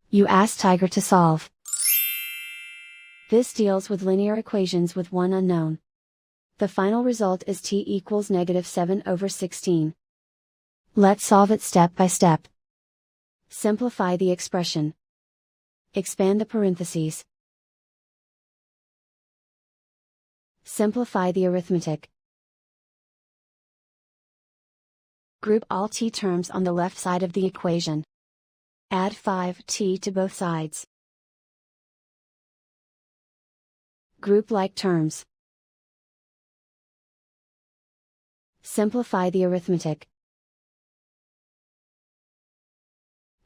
You ask Tiger to solve. This deals with linear equations with one unknown. The final result is t equals -7/16. Let's solve it step by step. Simplify the expression. Expand the parentheses. Simplify the arithmetic. Group all t terms on the left side of the equation. Add 5t to both sides. Group like terms. Simplify the arithmetic.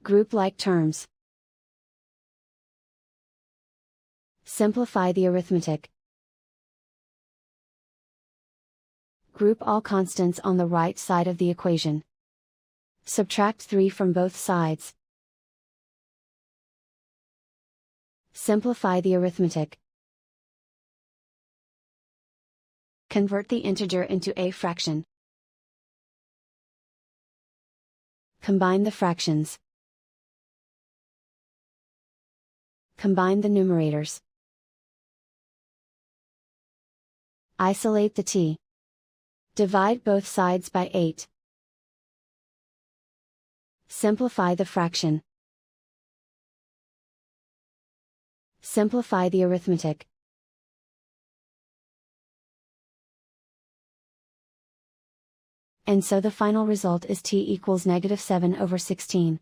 Group like terms. Simplify the arithmetic. Group all constants on the right side of the equation. Subtract 3 from both sides. Simplify the arithmetic. Convert the integer into a fraction. Combine the fractions. Combine the numerators. Isolate the t. Divide both sides by 8. Simplify the fraction. Simplify the arithmetic. And so the final result is t equals -7/16.